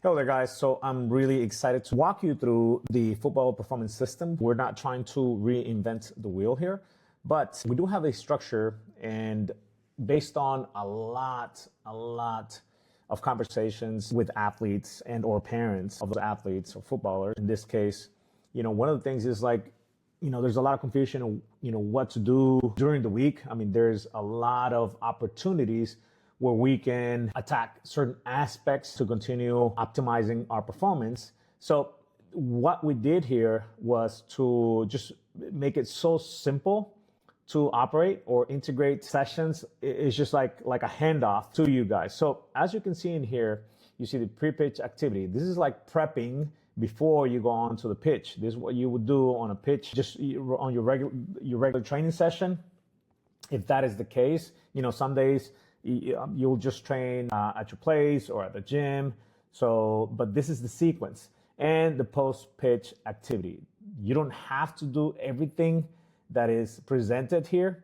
Hello there, guys. So I'm really excited to walk you through the football performance system. We're not trying to reinvent the wheel here, but we do have a structure, and based on a lot of conversations with athletes and or parents of those athletes or footballers, in this case, one of the things is like, there's a lot of confusion of, what to do during the week. I mean, there's a lot of opportunities where we can attack certain aspects to continue optimizing our performance. So what we did here was to just make it so simple to operate or integrate sessions. It's just like a handoff to you guys. So as you can see in here, you see the pre-pitch activity. This is like prepping before you go on to the pitch. This is what you would do on a pitch, just on your regular training session. If that is the case, some days you'll just train at your place or at the gym. But this is the sequence and the post-pitch activity. You don't have to do everything that is presented here,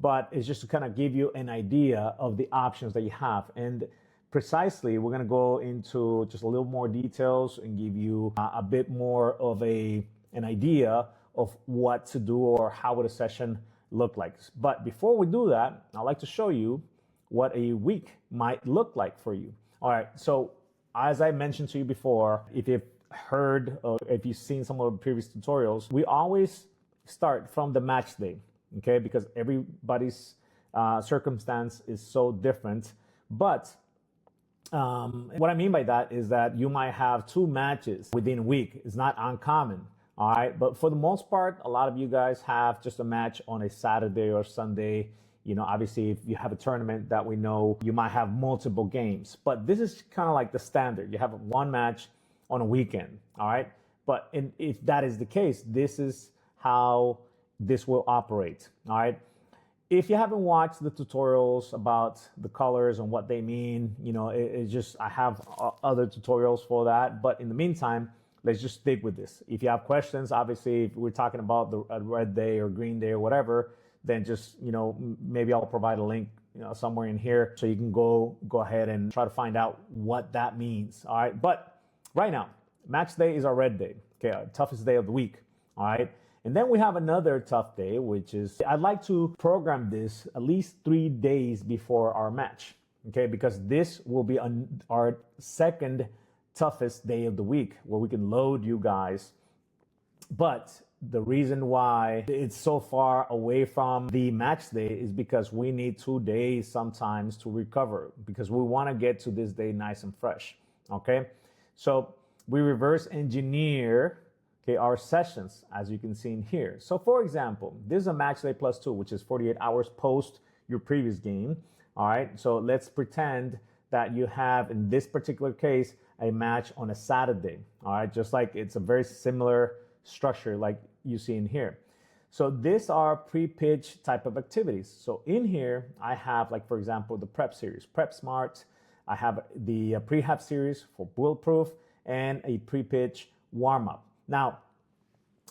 but it's just to kind of give you an idea of the options that you have. And precisely, we're going to go into just a little more details and give you a bit more of an idea of what to do or how would a session look like. But before we do that, I'd like to show you what a week might look like for you. All right. So as I mentioned to you before, if you've heard or if you've seen some of the previous tutorials, we always start from the match day, okay? Because everybody's circumstance is so different. But what I mean by that is that you might have 2 matches within a week. It's not uncommon. All right. But for the most part, a lot of you guys have just a match on a Saturday or Sunday. Obviously, if you have a tournament that we know, you might have multiple games. But this is kind of like the standard. You have 1 match on a weekend, all right? But if that is the case, this is how this will operate, all right? If you haven't watched the tutorials about the colors and what they mean, it's just I have other tutorials for that. But in the meantime, let's just stick with this. If you have questions, obviously, if we're talking about the red day or green day or whatever, then just, maybe I'll provide a link, somewhere in here so you can go ahead and try to find out what that means. All right. But right now, match day is our red day. Okay. Our toughest day of the week. All right. And then we have another tough day, which is I'd like to program this at least 3 days before our match. Okay. Because this will be our second toughest day of the week where we can load you guys. But the reason why it's so far away from the match day is because we need 2 days sometimes to recover because we want to get to this day nice and fresh. Okay. So we reverse engineer, our sessions, as you can see in here. So for example, this is a match day plus 2, which is 48 hours post your previous game. All right. So let's pretend that you have, in this particular case, a match on a Saturday. All right. Just like it's a very similar structure like you see in here. So these are pre-pitch type of activities. So in here, I have, like, for example, the prep series, Prep Smart. I have the prehab series for Bulletproof and a pre-pitch warm-up. Now,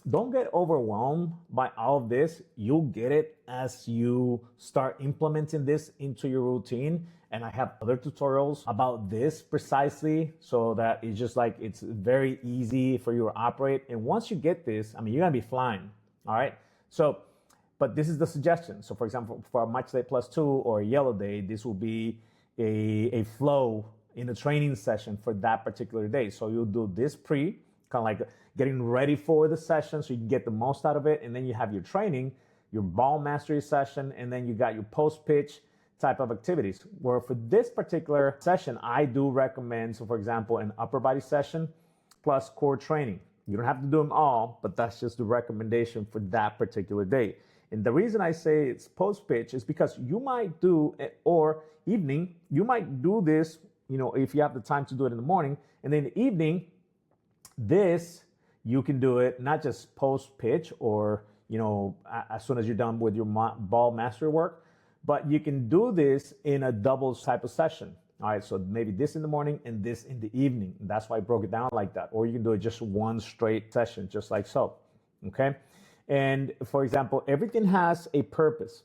don't get overwhelmed by all of this. You'll get it as you start implementing this into your routine. And I have other tutorials about this precisely so that it's just like it's very easy for you to operate. And once you get this, I mean, you're going to be flying. All right. So, but this is the suggestion. So for example, for a match day plus 2 or a yellow day, this will be a flow in a training session for that particular day. So you'll do this kind of like getting ready for the session so you can get the most out of it. And then you have your training, your ball mastery session, and then you got your post-pitch type of activities. Where for this particular session, I do recommend, so for example, an upper body session plus core training. You don't have to do them all, but that's just the recommendation for that particular day. And the reason I say it's post-pitch is because you might do it, or evening, you might do this, if you have the time to do it in the morning, and then in the evening, this, you can do it not just post-pitch or, as soon as you're done with your ball mastery work, but you can do this in a doubles type of session. All right. So maybe this in the morning and this in the evening. And that's why I broke it down like that. Or you can do it just one straight session, just like so. Okay. And for example, everything has a purpose.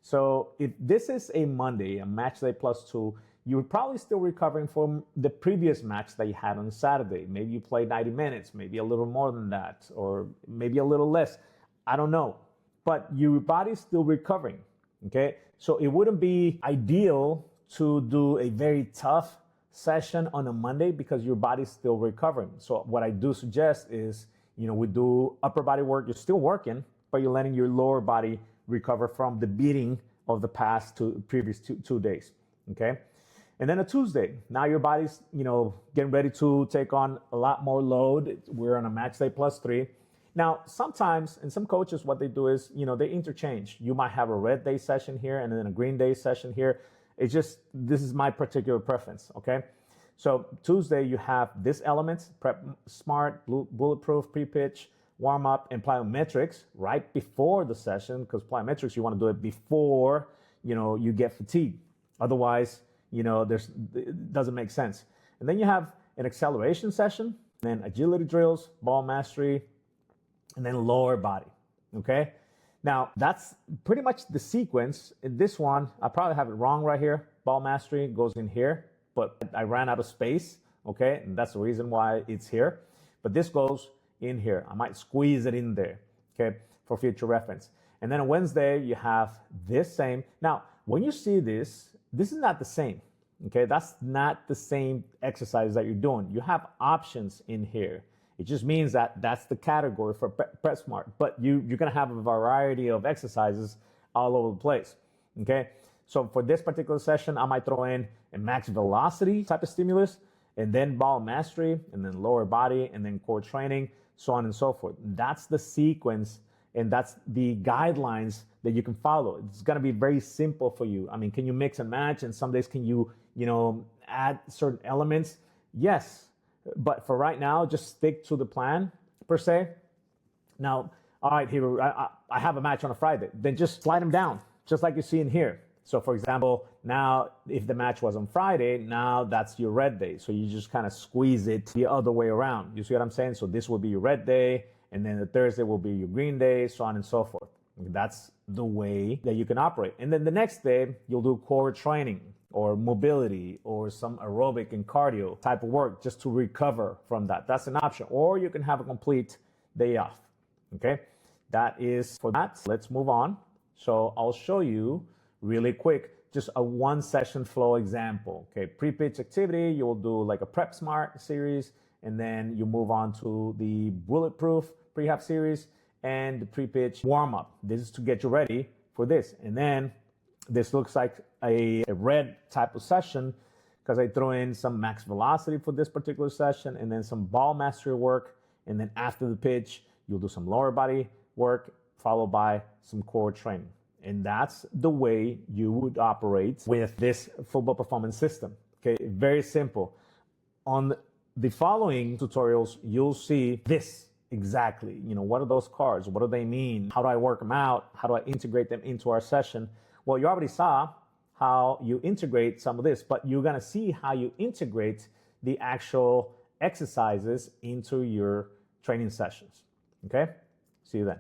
So if this is a Monday, a match day plus 2, you're probably still recovering from the previous match that you had on Saturday. Maybe you played 90 minutes, maybe a little more than that, or maybe a little less. I don't know. But your body's still recovering, okay? So it wouldn't be ideal to do a very tough session on a Monday because your body's still recovering. So what I do suggest is, we do upper body work. You're still working, but you're letting your lower body recover from the beating of the past previous two days, okay? And then a Tuesday, now your body's, getting ready to take on a lot more load. We're on a match day +3. Now, sometimes, and some coaches, what they do is, they interchange. You might have a red day session here and then a green day session here. It's just, this is my particular preference, okay? So Tuesday, you have this element, prep smart, bulletproof, pre-pitch, warm up, and plyometrics right before the session, because plyometrics, you want to do it before, you get fatigued. Otherwise, it doesn't make sense. And then you have an acceleration session, then agility drills, ball mastery, and then lower body, okay? Now, that's pretty much the sequence. In this one, I probably have it wrong right here. Ball mastery goes in here, but I ran out of space, okay? And that's the reason why it's here. But this goes in here. I might squeeze it in there, okay, for future reference. And then on Wednesday, you have this same. Now, when you see this is not the same, okay? That's not the same exercise that you're doing. You have options in here. It just means that that's the category for Prep Smart, but you're going to have a variety of exercises all over the place, okay? So for this particular session, I might throw in a max velocity type of stimulus, and then ball mastery, and then lower body, and then core training, so on and so forth. That's the sequence, and that's the guidelines that you can follow. It's going to be very simple for you. I mean, can you mix and match? And some days, can you, add certain elements? Yes. But for right now, just stick to the plan, per se. Now, all right, here, I have a match on a Friday. Then just slide them down, just like you see in here. So, for example, now, if the match was on Friday, now that's your red day. So you just kind of squeeze it the other way around. You see what I'm saying? So this will be your red day, and then the Thursday will be your green day, so on and so forth. That's the way that you can operate. And then the next day, you'll do core training, or mobility, or some aerobic and cardio type of work just to recover from that. That's an option. Or you can have a complete day off, okay? That is for that. Let's move on. So I'll show you really quick, just a one session flow example, okay? Pre-pitch activity, you'll do like a Prep Smart series, and then you move on to the Bulletproof Prehab series and the pre-pitch warm-up. This is to get you ready for this. And then this looks like a red type of session because I throw in some max velocity for this particular session, and then some ball mastery work. And then after the pitch, you'll do some lower body work followed by some core training. And that's the way you would operate with this football performance system. Okay, very simple. On the following tutorials, you'll see this exactly. What are those cards? What do they mean? How do I work them out? How do I integrate them into our session? Well, you already saw how you integrate some of this, but you're going to see how you integrate the actual exercises into your training sessions. Okay? See you then.